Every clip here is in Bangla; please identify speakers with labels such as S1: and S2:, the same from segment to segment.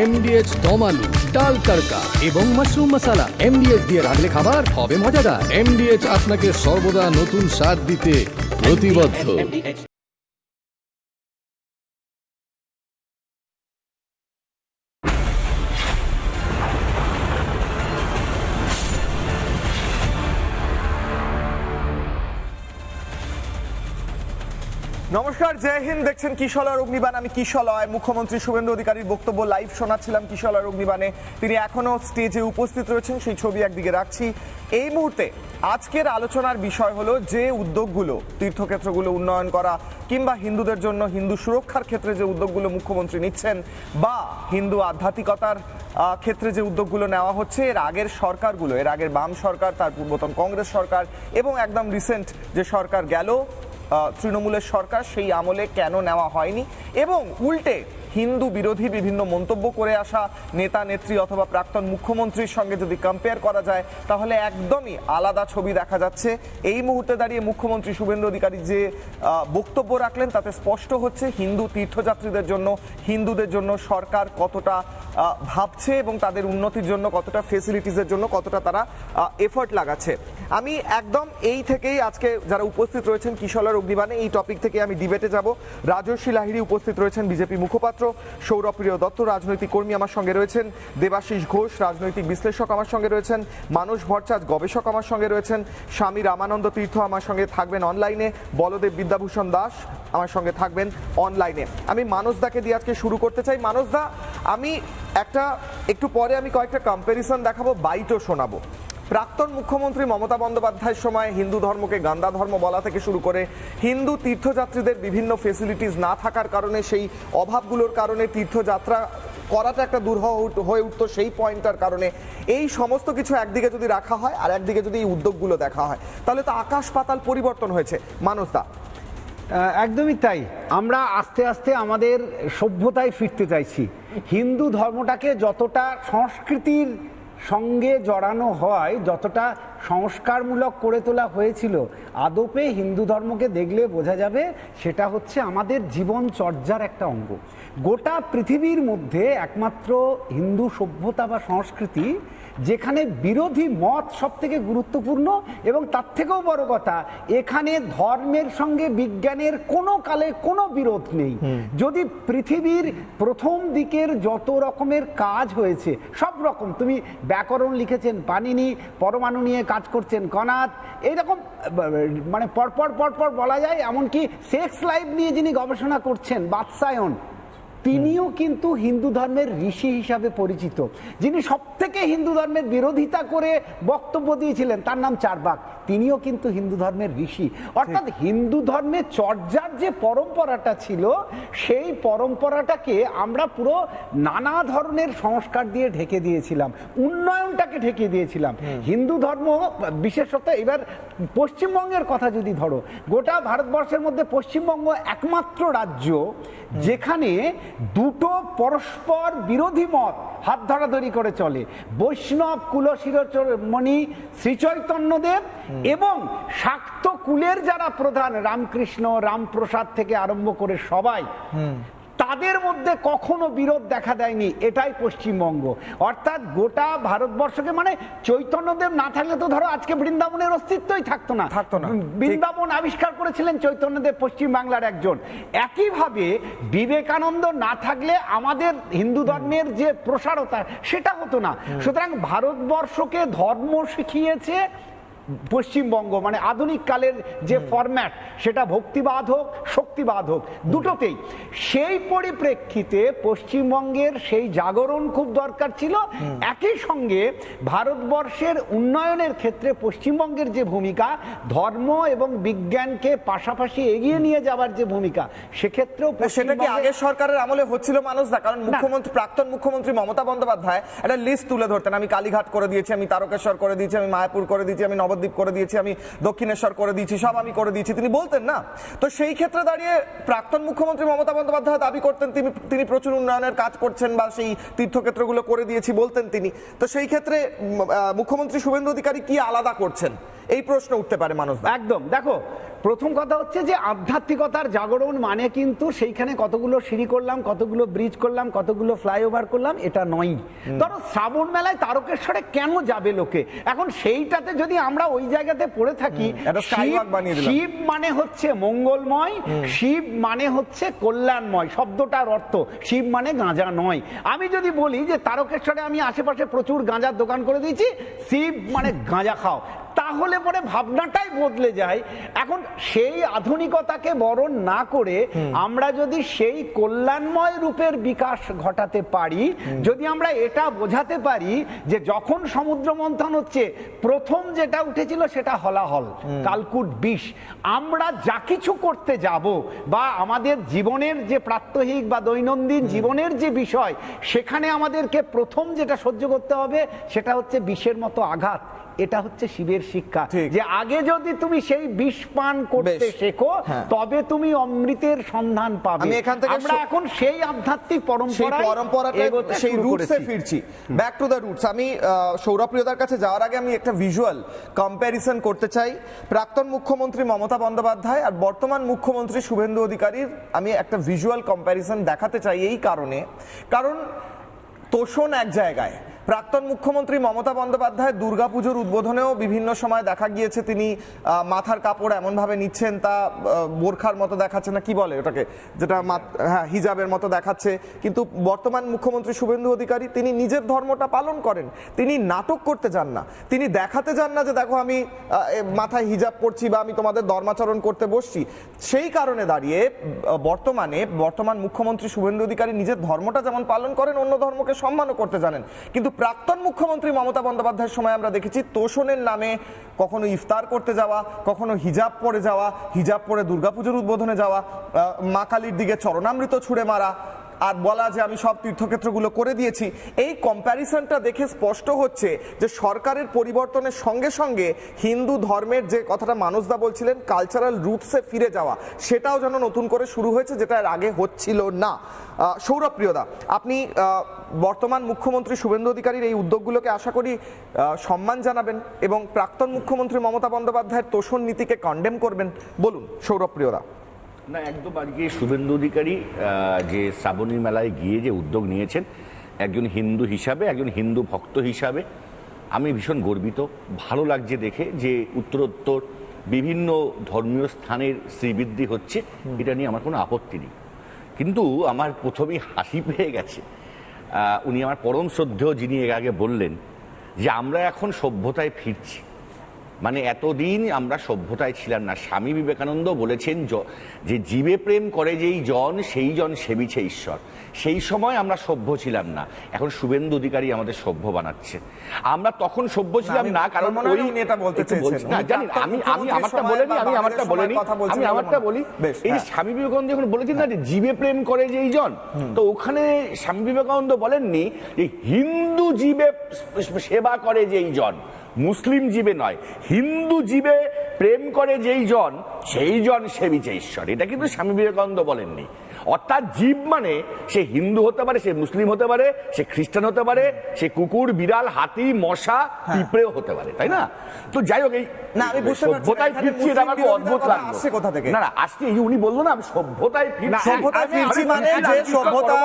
S1: এমডিএচ দম আলু, ডাল তড়কা এবং মাশরুম মশলা। এমডিএচ দিয়ে রাঁধলে খাবার হবে মজাদার। এমডিএচ আপনাকে সর্বদা নতুন স্বাদ দিতে প্রতিবদ্ধ।
S2: নমস্কার, জয় হিন্দ। দেখছেন কিশলয় অগ্নিবাণ, আমি কিশলয়। মুখ্যমন্ত্রী শুভেন্দু অধিকারীর বক্তব্য লাইভ শোনাচ্ছিলাম কিশলয় অগ্নিবাণে। তিনি এখনো স্টেজে উপস্থিত রয়েছেন, সেই ছবি একদিকে রাখছি। এই মুহূর্তে আজকের আলোচনার বিষয় হলো যে উদ্যোগগুলো, তীর্থক্ষেত্রগুলো উন্নয়ন করা কিংবা হিন্দুদের জন্য হিন্দু সুরক্ষার ক্ষেত্রে যে উদ্যোগগুলো মুখ্যমন্ত্রী নিচ্ছেন বা হিন্দু আধ্যাত্মিকতার ক্ষেত্রে যে উদ্যোগগুলো নেওয়া হচ্ছে, এর আগের সরকারগুলো, এর আগের বাম সরকার, তার পূর্বতন কংগ্রেস সরকার এবং একদম রিসেন্ট যে সরকার গেল তৃণমূলের সরকার, সেই আমলে কেন নেওয়া হয়নি, এবং উল্টে হিন্দু বিরোধী বিভিন্ন মন্তব্য করে আসা নেতা নেত্রী অথবা প্রাক্তন মুখ্যমন্ত্রীর সঙ্গে যদি কম্পেয়ার করা যায় তাহলে একদমই আলাদা ছবি দেখা যাচ্ছে। এই মুহূর্তে দাঁড়িয়ে মুখ্যমন্ত্রী শুভেন্দু অধিকারী যে বক্তব্য রাখলেন তাতে স্পষ্ট হচ্ছে হিন্দু তীর্থযাত্রীদের জন্য, হিন্দুদের জন্য সরকার কতটা ভাবছে এবং তাদের উন্নতির জন্য কতটা, ফেসিলিটিসের জন্য কতটা তারা এফোর্ট লাগাচ্ছে। আমি একদম এই থেকেই আজকে যারা উপস্থিত রয়েছেন কিশলয় অগ্নিবাণে, এই টপিক থেকে আমি ডিবেটে যাব। রাজর্ষি লাহিড়ী উপস্থিত রয়েছেন, বিজেপি মুখপাত্র। সৌরপ্রিয় দত্ত রাজনৈতিক কর্মী আমার সঙ্গে রয়েছেন। দেবাশিস ঘোষ রাজনৈতিক বিশ্লেষক আমার সঙ্গে রয়েছেন। মানস ভট্টাচার্য গবেষক আমার সঙ্গে রয়েছেন। স্বামী রামানন্দ তীর্থ আমার সঙ্গে থাকবেন অনলাইনে। বলদেব বিদ্যাভূষণ দাস আমার সঙ্গে থাকবেন অনলাইনে। আমি মানসদাকে দিয়ে আজকে শুরু করতে চাই। মানসদা, আমি একটু পরে আমি কয়েকটা কম্প্যারিজন দেখাবো, বাইটও শোনাবো। প্রাক্তন মুখ্যমন্ত্রী মমতা বন্দ্যোপাধ্যায়ের সময় হিন্দু ধর্মকে গান্দা ধর্ম বলা থেকে শুরু করে হিন্দু তীর্থযাত্রীদের বিভিন্ন ফেসিলিটিস না থাকার কারণে, সেই অভাবগুলোর কারণে তীর্থযাত্রা করাটা একটা দুরূহ হয়ে উঠতো, সেই পয়েন্টটার কারণে এই সমস্ত কিছু একদিকে যদি রাখা হয় আর একদিকে যদি এই উদ্যোগগুলো দেখা হয় তাহলে তো আকাশ পাতাল পরিবর্তন হয়েছে। মানসদা।
S3: একদমই তাই। আমরা আস্তে আস্তে আমাদের সভ্যতায় ফিরতে চাইছি। হিন্দু ধর্মটাকে যতটা সংস্কৃতির সঙ্গে জড়ানো হয়, যতটা সংস্কারমূলক করে তোলা হয়েছিল, আদপে হিন্দু ধর্মকে দেখলে বোঝা যাবে সেটা হচ্ছে আমাদের জীবনচর্যার একটা অঙ্গ। গোটা পৃথিবীর মধ্যে একমাত্র হিন্দু সভ্যতা বা সংস্কৃতি যেখানে বিরোধী মত সব থেকে গুরুত্বপূর্ণ, এবং তার থেকেও বড় কথা, এখানে ধর্মের সঙ্গে বিজ্ঞানের কোনো কালে কোনো বিরোধ নেই। যদি পৃথিবীর প্রথম দিকের যত রকমের কাজ হয়েছে, সব রকম, তুমি ব্যাকরণ লিখেছেন পাণিনি, পরমাণু নিয়ে কাজ করছেন কনাদ, এইরকম মানে পরপর পরপর বলা যায়, এমনকি সেক্স লাইফ নিয়ে যিনি গবেষণা করছেন বাৎসায়ন, তিনিও কিন্তু হিন্দু ধর্মের ঋষি হিসাবে পরিচিত। যিনি সব থেকে হিন্দু ধর্মের বিরোধিতা করে বক্তব্য দিয়েছিলেন, তার নাম চারবাক, তিনিও কিন্তু হিন্দু ধর্মের ঋষি। অর্থাৎ হিন্দু ধর্মের চর্যার যে পরম্পরাটা ছিল, সেই পরম্পরাটাকে আমরা পুরো নানা ধরনের সংস্কার দিয়ে ঢেকে দিয়েছিলাম, উন্নয়নটাকে ঢেকে দিয়েছিলাম। হিন্দু ধর্ম বিশেষত, এবার পশ্চিমবঙ্গের কথা যদি ধরো, গোটা ভারতবর্ষের মধ্যে পশ্চিমবঙ্গ একমাত্র রাজ্য যেখানে দুটো পরস্পর বিরোধী মত হাত ধরাধরি করে চলে। বৈষ্ণব কুলশিরোমণি শ্রীচৈতন্যদেব এবং শাক্ত কুলের যারা প্রধান, রামকৃষ্ণ, রামপ্রসাদ থেকে আরম্ভ করে সবাই, তাদের মধ্যে কখনো বিরোধ দেখা দেয়নি। এটাই পশ্চিমবঙ্গ। অর্থাৎ গোটা ভারতবর্ষকে, মানে চৈতন্যদেব না থাকলে তো ধরো আজকে বৃন্দাবনের অস্তিত্বই থাকতো না। বৃন্দাবন আবিষ্কার করেছিলেন চৈতন্যদেব, পশ্চিম বাংলার একজন। একইভাবে বিবেকানন্দ না থাকলে আমাদের হিন্দু ধর্মের যে প্রসারতা, সেটা হতো না। সুতরাং ভারতবর্ষকে ধর্ম শিখিয়েছে পশ্চিমবঙ্গ, মানে আধুনিক কালের যে ফরম্যাট, সেটা ভক্তিবাদ হোক শক্তিবাদ হোক, দুটোতেই। সেই পরিপ্রেক্ষিতে পশ্চিমবঙ্গের সেই জাগরণ খুব দরকার ছিল। একই সঙ্গে ভারতবর্ষের উন্নয়নের ক্ষেত্রে পশ্চিমবঙ্গের যে ভূমিকা, ধর্ম এবং বিজ্ঞানকে পাশাপাশি এগিয়ে নিয়ে যাওয়ার যে ভূমিকা, সেক্ষেত্রেও
S2: সেটা কি আগের সরকারের আমলে হচ্ছিল মানুষদা? কারণ মুখ্যমন্ত্রী, প্রাক্তন মুখ্যমন্ত্রী মমতা বন্দ্যোপাধ্যায় একটা লিস্ট তুলে ধরতেন, আমি কালীঘাট করে দিয়েছি, আমি তারকেশ্বর করে দিয়েছি, আমি মায়াপুর করে দিয়েছি, আমি নবদ্বীপ করে দিয়েছি, আমি দক্ষিণেশ্বর করে দিয়েছি, সব আমি করে দিয়েছি, তিনি বলতেন না? তো সেই ক্ষেত্রে দাঁড়িয়ে প্রাক্তন মুখ্যমন্ত্রী মমতা বন্দ্যোপাধ্যায় দাবি করতেন তিনি প্রচুর উন্নয়নের কাজ করছেন বা সেই তীর্থক্ষেত্রগুলো করে দিয়েছি বলতেন তিনি। তো সেই ক্ষেত্রে মুখ্যমন্ত্রী শুভেন্দু অধিকারী কি আলাদা করছেন এই প্রশ্ন উঠতে পারে মানুষ।
S3: একদম, দেখো প্রথম কথা হচ্ছে যে আধ্যাত্মিকতার জাগরণ মানে কিন্তু সেইখানে কতগুলো সিঁড়ি করলাম, কতগুলো ব্রিজ করলাম, কতগুলো ফ্লাইওভার করলাম, এটা নয়। ধরো শ্রাবণ মেলায় তারকেশ্বরে কেন যাবে লোকে? এখন সেইটাতে যদি আমরা ওই জায়গাতে পড়ে থাকি, শিব মানে হচ্ছে মঙ্গলময়, শিব মানে হচ্ছে কল্যাণময়, শব্দটার অর্থ শিব মানে গাঁজা নয়। আমি যদি বলি যে তারকেশ্বরে আমি আশেপাশে প্রচুর গাঁজার দোকান করে দিয়েছি, শিব মানে গাঁজা খাও, তাহলে পরে ভাবনাটাই বদলে যায়। এখন সেই আধুনিকতাকে বরণ না করে আমরা যদি সেই কল্যাণময় রূপের বিকাশ ঘটাতে পারি, যদি আমরা এটা বোঝাতে পারি যে যখন সমুদ্র মন্থন হচ্ছে প্রথম যেটা উঠেছিল সেটা হলাহল, কালকুট বিষ, আমরা যা কিছু করতে যাব বা আমাদের জীবনের যে প্রাত্যহিক বা দৈনন্দিন জীবনের যে বিষয়, সেখানে আমাদেরকে প্রথম যেটা সহ্য করতে হবে সেটা হচ্ছে বিষের মতো আঘাত। এটা হচ্ছে শিবের শিক্ষা, যে আগে যদি তুমি সেই বিষ পান করতে শেখো তবে তুমি অমৃতের সন্ধান পাবে। আমরা এখন সেই আধ্যাত্মিক পরম্পরায়
S2: সেই রুটসে ফিরছি, ব্যাক টু দ্য রুটস। আমি সৌরভপ্রিয়দার কাছে যাওয়ার আগে আমি একটা ভিজুয়াল কম্প্যারিজন করতে চাই। প্রাক্তন মুখ্যমন্ত্রী মমতা বন্দ্যোপাধ্যায় আর বর্তমান মুখ্যমন্ত্রী শুভেন্দু অধিকারীর আমি একটা ভিজুয়াল কম্প্যারিজন দেখাতে চাই, এই কারণ তোষণ এক জায়গায়। প্রাক্তন মুখ্যমন্ত্রী মমতা বন্দ্যোপাধ্যায় দুর্গাপুজোর উদ্বোধনেও বিভিন্ন সময় দেখা গিয়েছে তিনি মাথার কাপড় এমন ভাবে নিচ্ছেন তা বোরখার মতো দেখাচ্ছে, না কি বলে ওটাকে, যেটা হিজাবের মতো দেখাচ্ছে। কিন্তু বর্তমান মুখ্যমন্ত্রী শুভেন্দু অধিকারী তিনি নিজের ধর্মটা পালন করেন, তিনি নাটক করতে যান না, তিনি দেখাতে যান না যে দেখো আমি মাথায় হিজাব পরছি বা আমি তোমাদের ধর্মাচরণ করতে বসছি। সেই কারণে দাঁড়িয়ে বর্তমান মুখ্যমন্ত্রী শুভেন্দু অধিকারী নিজের ধর্মটা যেমন পালন করেন, অন্য ধর্মকে সম্মানও করতে জানেন। কিন্তু প্রাক্তন মুখ্যমন্ত্রী মমতা বন্দ্যোপাধ্যায়ের সময় আমরা দেখেছি তোষণের নামে কখনো ইফতার করতে যাওয়া, কখনো হিজাব পরে যাওয়া, হিজাব পরে দুর্গাপুজোর উদ্বোধনে যাওয়া, মা কালীর দিকে চরণামৃত ছুঁড়ে মারা, আর বলা যে আমি সব তীর্থক্ষেত্রগুলো করে দিয়েছি। এই কম্প্যারিজনটা দেখে স্পষ্ট হচ্ছে যে সরকারের পরিবর্তনের সঙ্গে সঙ্গে হিন্দু ধর্মের যে কথাটা মানুষদা বলছিলেন কালচারাল রুটসে ফিরে যাওয়া, সেটাও যেন নতুন করে শুরু হয়েছে, যেটা এর আগে হচ্ছিল না। সৌরভপ্রিয়দা, আপনি বর্তমান মুখ্যমন্ত্রী শুভেন্দু অধিকারীর এই উদ্যোগগুলোকে আশা করি সম্মান জানাবেন এবং প্রাক্তন মুখ্যমন্ত্রী মমতা বন্দ্যোপাধ্যায়ের তোষণ নীতিকে কন্ডেম করবেন। বলুন সৌরভপ্রিয়দা।
S4: না, একদম। আজকে শুভেন্দু অধিকারী যে শ্রাবণী মেলায় গিয়ে যে উদ্যোগ নিয়েছেন, একজন হিন্দু হিসাবে, একজন হিন্দু ভক্ত হিসাবে আমি ভীষণ গর্বিত। ভালো লাগছে দেখে যে উত্তরোত্তর বিভিন্ন ধর্মীয় স্থানের শ্রীবৃদ্ধি হচ্ছে, এটা নিয়ে আমার কোনো আপত্তি নেই। কিন্তু আমার প্রথমেই হাসি পেয়ে গেছে, উনি আমার পরম শ্রদ্ধেয় যিনি এর আগে বললেন যে আমরা এখন সভ্যতায় ফিরছি। মানে এতদিন আমরা সভ্যতায় ছিলাম না। স্বামী বিবেকানন্দ বলেছেন যে জীবে প্রেম করে যেই জন সেই জন সেবিছে ঈশ্বর। সেই সময় আমরা সভ্য ছিলাম না, এখন শুভেন্দু অধিকারী আমাদের সভ্য বানাচ্ছে। আমরা তখন সভ্য ছিলাম না, কারণ
S2: এটা বলতে চেয়েছেন
S4: না, জানেন আমি আমারটা বলি। এই যে স্বামী বিবেকানন্দ যখন বলেছেন না যে জীবে প্রেম করে যেই জন, তো ওখানে স্বামী বিবেকানন্দ বলেননি যে হিন্দু জীবে সেবা করে যেই জন, মুসলিম জীবে নয়, হিন্দু জীবে প্রেম করে যেই জন সেই জন সেবিছে ঈশ্বর। এটা কিন্তু স্বামী বিবেকানন্দ বলেননি। অর্থাৎ জীব মানে সে হিন্দু হতে পারে, সে মুসলিম হতে পারে, সে খ্রিস্টান হতে পারে, সে কুকুর, বিড়াল, হাতি, মশা, পিঁপড়েও হতে পারে, তাই না? তো যাই হোক, এই সভ্যতায় ফিরছি, এটা আমার অদ্ভুত লাগলো। না না, আজকে এই উনি বললো না আমি সভ্যতায় ফিরছি,
S2: মানে যে সভ্যতা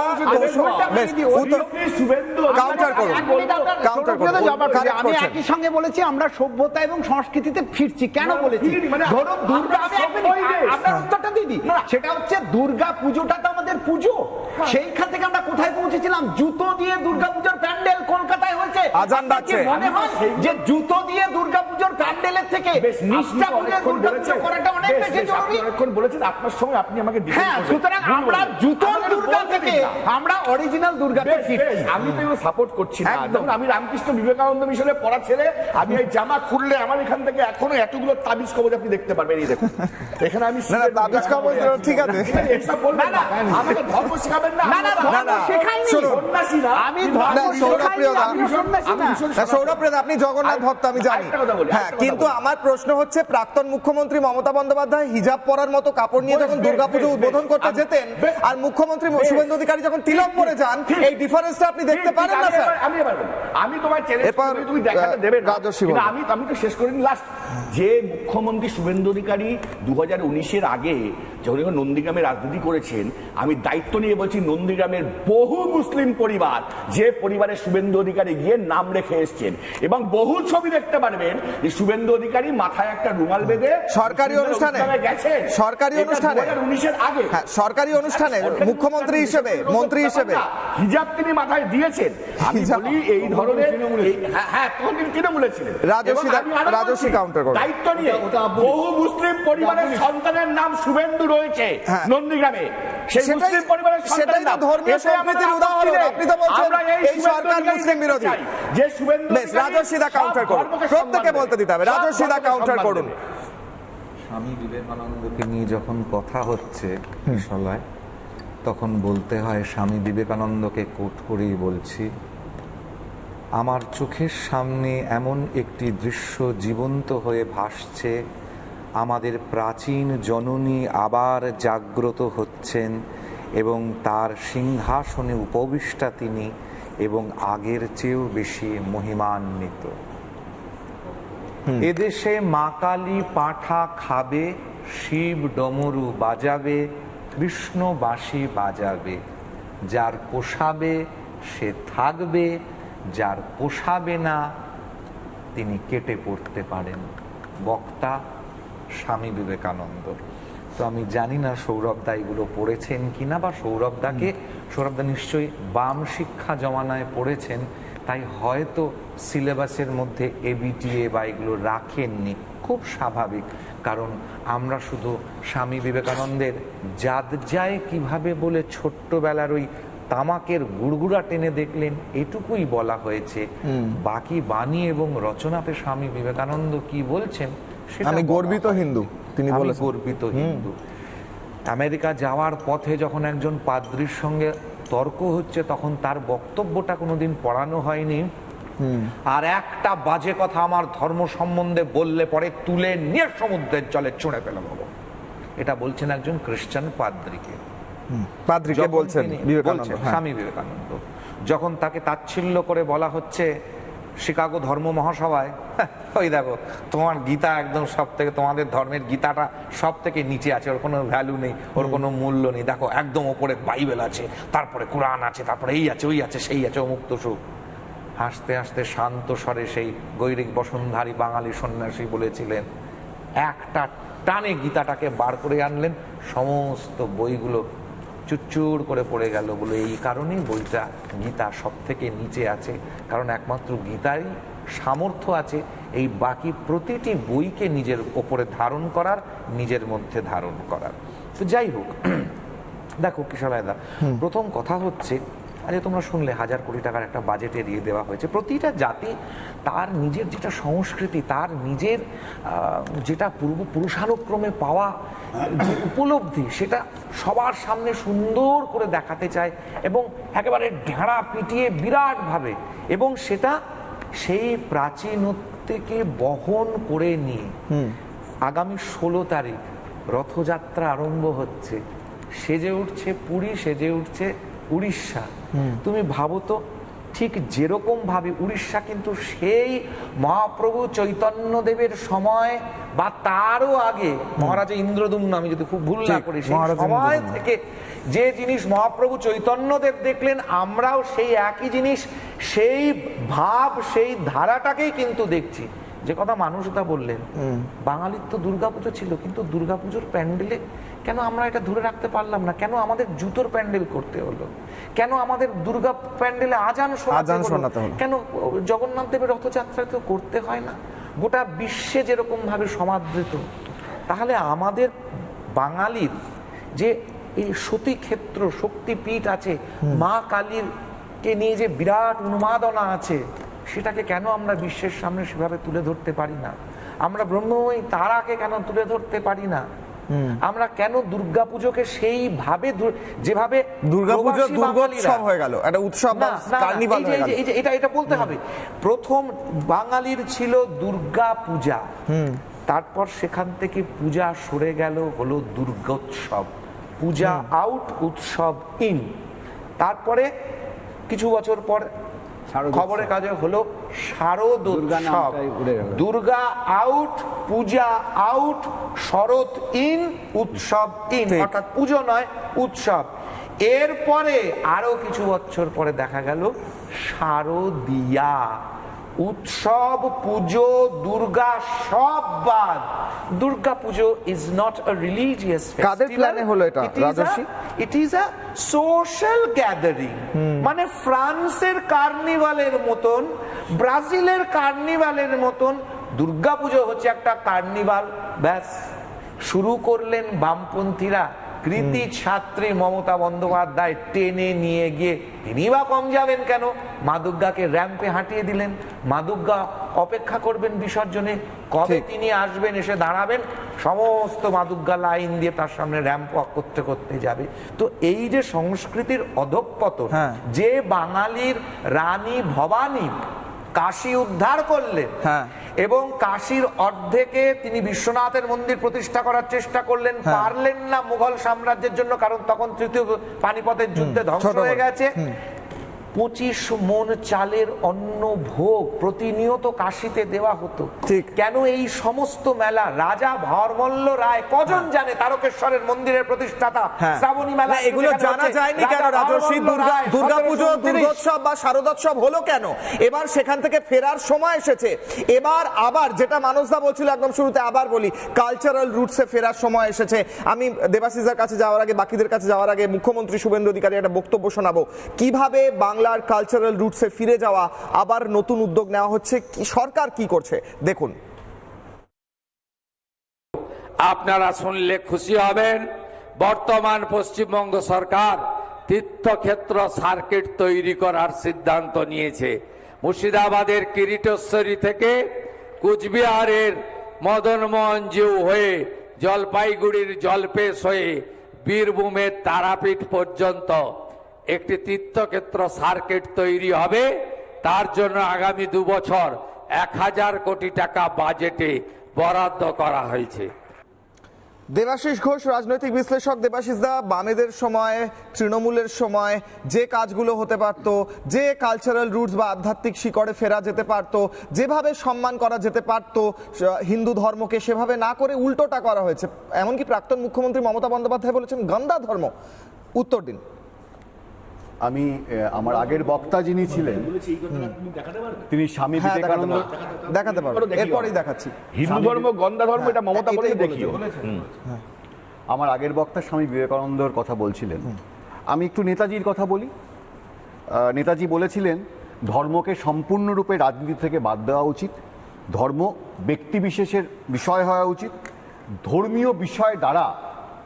S3: আমি একই সঙ্গে বলেছি আমরা সভ্যতা এবং সংস্কৃতিতে ফিরছি। কেন বলেছি? ধরো দুর্গা, আপনার উত্তরটা দিদি, সেটা হচ্ছে দুর্গা পুজোটা তো আমাদের পুজো। সেইখান থেকে আমরা কোথায় পৌঁছেছিলাম? জুতো দিয়ে দুর্গাপুজোর প্যান্ডেল কলকাতায় হয়েছে।
S2: আজান বাজছে।
S3: মনে হয় যে জুতো দিয়ে দুর্গাপুজোর প্যান্ডেলের থেকে নিষ্ঠা ভুলে দুর্গাপুজো করাটা অনেক বেশি জরুরি।
S4: এখন বলেছেন আপনার সঙ্গে, আপনি আমাকে
S3: হ্যাঁ, সুতরাং আমরা জুতোর দুর্গা থেকে আমরা অরিজিনাল দুর্গাতে ফিরছি।
S4: আমি তো এগুলো সাপোর্ট করছি না। আমি রামকৃষ্ণ বিবেকানন্দ মিশনে পড়া ছেলে, আমি এই জামা খুললে আমার এখান থেকে এখনো এতগুলো তাবিজ কবজ আপনি দেখতে পারবেন। এই দেখুন এখানে আমি
S2: তাবিজ কবজ, ঠিক আছে,
S4: এসব বলবেন না, আমাকে ধর্ম শেখাবেন না।
S3: ধর্ম শেখাইনি, সন্ন্যাসী না আমি, ধর্ম শেখাইনি, আমি সন্ন্যাসী না।
S2: সৌরভপ্রিয়দা, আপনি জগন্নাথ ভক্ত আমি জানি, হ্যাঁ, কিন্তু আমার প্রশ্ন হচ্ছে, প্রাক্তন মুখ্যমন্ত্রী মমতা বন্দ্যোপাধ্যায় হিজাব পরার মতো কাপড় নিয়ে যখন দুর্গাপুজো উদ্বোধন করতে যেতেন, আর মুখ্যমন্ত্রী শুভেন্দু অধিকারী যখন তিলক পরে যান, এই ডিফারেন্সটা আপনি দেখতে পারেন না স্যার?
S4: আমি তোমায় চ্যালেঞ্জ করি, তুমি দেখাতে দেবে না। আমি তো শেষ করিনি লাস্ট। যে মুখ্যমন্ত্রী শুভেন্দু অধিকারী 2019-এর আগে যখন নন্দীগ্রামে রাজনীতি করেছেন, আমি দায়িত্ব নিয়ে বলছি, নন্দীগ্রামের বহু মুসলিম পরিবার, যে পরিবারে শুভেন্দু অধিকারী গিয়ে নাম রেখে এসছেন, এবং বহু ছবি দেখতে পারবেন যে শুভেন্দু অধিকারী মাথায় একটা রুমাল বেঁধে
S2: সরকারি অনুষ্ঠানে
S4: গেছেন,
S2: সরকারি অনুষ্ঠানে
S4: 2019-এর আগে
S2: সরকারি অনুষ্ঠানে মুখ্যমন্ত্রী হিসেবে, মন্ত্রী হিসেবে
S4: হিজাব তিনি মাথায় দিয়েছেন। আমি বলি এই ধরনের, হ্যাঁ তখন তিনি তৃণমূলে ছিলেন,
S2: রাজস্বী কাউন্টার করে
S4: দায়িত্ব নিয়ে বহু মুসলিম পরিবারের সন্তানের নাম শুভেন্দু রয়েছে নন্দীগ্রামে। সেই মুসলিম পরিবারের
S2: সেটাই তো ধর্মীয় সম্প্রীতির উদাহরণ। আপনি তো বলছেন এই সরকার মুসলিম বিরোধী।
S4: যে শুভেন্দু
S2: রাজস্বী দা কাউন্টার করুন, প্রত্যেকে বলতে দিতে হবে। রাজস্বী দা কাউন্টার করুন।
S5: স্বামী বিবেকানন্দকে নিয়ে যখন কথা হচ্ছে কিশলয়, তখন বলতে হয় স্বামী বিবেকানন্দকে কোট করেই বলছি, আমার চোখের সামনে এমন একটি দৃশ্য জীবন্ত হয়ে ভাসছে, আমাদের প্রাচীন জননী আবার জাগ্রত হচ্ছেন এবং তার সিংহাসনে উপবিষ্টা তিনি, এবং আগের চেয়েও বেশি মহিমান্বিত। এদেশে মা কালী পাঁঠা খাবে, শিব ডমরু বাজাবে, কৃষ্ণ বাঁশি বাজাবে, যার পোষাবে সে থাকবে, যার পোষাবে না তিনি কেটে পড়তে পারেন। বক্তা স্বামী বিবেকানন্দ। তো আমি জানি না সৌরভদা এগুলো পড়েছেন কিনা, বা সৌরভদা নিশ্চয়ই বাম শিক্ষা জমানায় পড়েছেন, তাই হয়তো সিলেবাসের মধ্যে এবিটিএ বা এগুলো রাখেননি। খুব স্বাভাবিক, কারণ আমরা শুধু স্বামী বিবেকানন্দের জাত যায় কিভাবে বলে ছোট্টবেলার ওই তামাকের গুড়গুড়া টেনে দেখলেন, এটুকুই বলা হয়েছে। বাকি বাণী এবং রচনাতে স্বামী বিবেকানন্দ কি বলছেন,
S2: আমি গর্বিত হিন্দু, তিনি বলেছেন।
S5: গর্বিত হিন্দু। আমেরিকা যাওয়ার পথে যখন একজন পাদ্রীর সঙ্গে তর্ক হচ্ছে, তখন তার বক্তব্যটা কোনোদিন পড়ানো হয়নি। আর একটা বাজে কথা আমার ধর্ম সম্বন্ধে বললে পরে তুলে নিয়ে সমুদ্রের জলে ছুঁড়ে ফেলে দেবো, এটা বলছেন একজন খ্রিস্টান পাদ্রীকে।
S2: বলছেন
S5: স্বামী বিবেকানন্দ। যখন তাকে তাচ্ছিল্য করে বলা হচ্ছে শিকাগো ধর্ম মহাসভায়, ওই দেখো তোমার গীতা একদম সব থেকে, তোমাদের ধর্মের গীতাটা সব থেকে নিচে আছে, ওর কোনো ভ্যালু নেই, ওর কোনো মূল্য নেই, দেখো একদম ওপরে বাইবেল আছে, তারপরে কোরআন আছে, তারপরে এই আছে, ওই আছে, সেই আছে, অমুক তসুক। হাসতে হাসতে শান্ত স্বরে সেই গৈরিক বসনধারী বাঙালি সন্ন্যাসী বলেছিলেন, একটা টানে গীতাটাকে বার করে আনলেন, সমস্ত বইগুলো চুরচুর করে পড়ে গেল। বলে এই কারণেই বইটা গীতা সব থেকে নিচে আছে, কারণ একমাত্র গীতারই সামর্থ্য আছে এই বাকি প্রতিটি বইকে নিজের ওপরে ধারণ করার, নিজের মধ্যে ধারণ করার। তো যাই হোক, দেখো কিশোরায়দা, প্রথম কথা হচ্ছে, আরে তোমরা শুনলে 1000 কোটি টাকার একটা বাজেট এড়িয়ে দেওয়া হয়েছে। প্রতিটা জাতি তার নিজের যেটা সংস্কৃতি, তার নিজের যেটা পূর্বপুরুষানুক্রমে পাওয়া যে উপলব্ধি, সেটা সবার সামনে সুন্দর করে দেখাতে চায়, এবং একেবারে ঢেঁড়া পিটিয়ে বিরাটভাবে, এবং সেটা সেই প্রাচীনত্বকে বহন করে নিয়ে আগামী 16 তারিখ রথযাত্রা আরম্ভ হচ্ছে। সেজে উঠছে পুরী, সেজে উঠছে উড়িষ্যা। তুমি ভাবো তো, ঠিক যেরকম ভাবে উড়িষ্যা কিন্তু সেই মহাপ্রভু চৈতন্যদেবের সময় বা তারও আগে, মহারাজা ইন্দ্রদুম্ন, আমি যদি খুব ভুল না করি, সেই সময় থেকে যে জিনিস মহাপ্রভু চৈতন্যদেব দেখলেন, আমরাও সেই একই জিনিস, সেই ভাব, সেই ধারাটাকেই কিন্তু দেখছি। যে কথা মানুষটা বললেন, বাঙালির তো দুর্গাপুজো ছিল, কিন্তু দুর্গাপুজোর প্যান্ডেলে কেন আমরা এটা ধরে রাখতে পারলাম না? কেন আমাদের জুতোর প্যান্ডেল করতে হলো? কেন আমাদের দুর্গা প্যান্ডেলে আজান শোনাতে হলো? কেন জগন্নাথ দেবের রথযাত্রা তো করতে হয় না? গোটা বিশ্বে যেরকম ভাবে সমাদৃত, তাহলে আমাদের বাঙালির যে এই সতী ক্ষেত্র, শক্তিপীঠ আছে, মা কালীর কে নিয়ে যে বিরাট উন্মাদনা আছে, সেটাকে কেন আমরা বিশ্বের সামনে সেভাবে তুলে ধরতে পারি না? আমরা ব্রহ্মময়ী তারাকে কেন তুলে ধরতে পারি না? আমরা কেন দুর্গাপুজোকে সেইভাবে যেভাবে
S2: দুর্গাপুজো
S5: প্রবাসী বাঙালিরা-
S2: দুর্গোৎসব হয়ে গেল, একটা উৎসব বা
S5: না, না, না,
S2: কার্নিভাল
S5: এই যে-
S2: হয়ে গেল।
S5: এই যে এটা বলতে হবে। প্রথম বাঙালির ছিল দুর্গা পূজা, তারপর সেখান থেকে পূজা সরে গেল হলো দুর্গোৎসব, পূজা আউট উৎসব ইন। তারপরে কিছু বছর পর
S3: শারদোৎসব।
S5: খবরের কাজে হলো
S3: দুর্গা
S5: শারদোৎসব,
S3: নামটাই উড়ে গেল।
S5: দুর্গা আউট, পূজা আউট, শরৎ ইন, উৎসব ইন,
S2: ঠিক।
S5: অর্থাৎ পুজো নয় উৎসব। এরপরে আরো কিছু বছর পরে দেখা গেল শারদিয়া, উৎসব পুজো দুর্গা সব বাদ। দুর্গা পুজো ইজ নট আ রিলিজিয়াস
S2: কাদের প্ল্যানে হলো এটা, Rajasvi?
S5: It is a social gathering. মানে ফ্রান্সের কার্নিভালের মতন, ব্রাজিলের কার্নিভালের মতন দুর্গাপুজো হচ্ছে একটা কার্নিভাল, ব্যাস। শুরু করলেন বামপন্থীরা, কৃতি ছাত্রী মমতা বন্দ্যোপাধ্যায় টেনে নিয়ে গিয়ে, তিনি বা কম যাবেন কেন, মা দুর্গাকে র্যাম্পে হাঁটিয়ে দিলেন। মা দুর্গা অপেক্ষা করবেন বিসর্জনে, কবে
S2: ঠিক।
S5: তিনি আসবেন, এসে দাঁড়াবেন, সমস্ত মা দুর্গা লাইন দিয়ে তার সামনে র্যাম্প ওয়াক করতে করতে যাবে। তো এই যে সংস্কৃতির অধঃপতন,
S2: হ্যাঁ।
S5: যে বাঙালির রানী ভবানী কাশী উদ্ধার করলেন,
S2: হ্যাঁ।
S5: এবং কাশীর অর্ধেকে তিনি বিশ্বনাথের মন্দির প্রতিষ্ঠা করার চেষ্টা করলেন, পারলেন না মুঘল সাম্রাজ্যের জন্য, কারণ তখন তৃতীয় পানিপথের যুদ্ধে ধ্বংস
S2: ছোট
S5: হয়ে
S2: বড়।
S5: গেছে। 25 মণ চালের অন্ন ভোগ প্রতিনিয়ত কাশীতে দেওয়া হতো।
S2: ঠিক।
S5: কেন এই সমস্ত মেলা? রাজা ভরমল্ল রায়, কজন জানে তারকেশ্বরের মন্দিরের প্রতিষ্ঠাতা,
S2: হ্যাঁ।
S5: শ্রাবণী মেলা,
S2: না, এগুলো
S5: যেখানে
S2: জানা
S5: হচ্ছে
S2: যায়নি কেন
S5: রাজা
S2: রাজস্বী?
S5: ভরমল্ল রায়,
S2: দুর্গাপুজো
S5: 1739
S2: দুর্গোৎসব বা শারদোৎসব হলো কেন? এবার সেখান থেকে ফেরার সময় এসেছে। এবার আবার যেটা মানসদা বলছিল একদম শুরুতে, আবার বলি, কালচারাল রুটসে ফেরার সময় এসেছে। আমি দেবাশিসের কাছে যাওয়ার আগে, বাকিদের কাছে যাওয়ার আগে মুখ্যমন্ত্রী শুভেন্দু অধিকারী একটা বক্তব্য শোনাবো, কিভাবে বাংলার কালচারাল রুটসে ফিরে যাওয়া, আবার নতুন উদ্যোগ নেওয়া হচ্ছে, সরকার কি করছে দেখুন।
S6: আপনারা শুনলে খুশি হবেন, বর্তমান পশ্চিমবঙ্গ সরকার তীর্থক্ষেত্র সার্কিট তৈরি করার সিদ্ধান্ত নিয়েছে। মুর্শিদাবাদের কিরিটেশ্বরী থেকে কুচবিহারের মদনমোহন জিউ হয়ে জলপাইগুড়ির জলপেশ হয়ে বীরভূমের তারাপীঠ পর্যন্ত একটি তীর্থক্ষেত্র সার্কিট তৈরি হবে। তার জন্য আগামী 2 বছর 1000 কোটি টাকা বাজেটে বরাদ্দ করা হয়েছে।
S2: দেবাশিস ঘোষ, রাজনৈতিক বিশ্লেষক। দেবাশিস দা, বামেদের সময়, তৃণমূলের সময় যে কাজগুলো হতে পারত, যে কালচারাল রুটস বা আধ্যাত্মিক শিকড়ে ফেরা যেতে পারত, যেভাবে সম্মান করা যেতে পারত হিন্দু ধর্মকে, সেভাবে না করে উল্টোটা করা হয়েছে। এমনকি প্রাক্তন মুখ্যমন্ত্রী মমতা বন্দ্যোপাধ্যায় বলেছেন গন্ধা ধর্ম। উত্তর দিন।
S7: আমি আমার আগের বক্তা যিনি ছিলেন তিনি স্বামী
S2: হ্যাঁ,
S7: বিবেকানন্দ
S2: দেখাতে পারবো, এরপরেই দেখাচ্ছি।
S4: হিন্দু ধর্ম গন্ধা ধর্ম, এটা মমতা বলে
S2: এটাই
S4: দেখিও।
S7: আমার আগের বক্তা স্বামী বিবেকানন্দর কথা বলছিলেন। আমি একটু নেতাজির কথা বলি। নেতাজি বলেছিলেন ধর্মকে সম্পূর্ণরূপে রাজনীতি থেকে বাদ দেওয়া উচিত, ধর্ম ব্যক্তি বিশেষের বিষয় হওয়া উচিত, ধর্মীয় বিষয় দ্বারা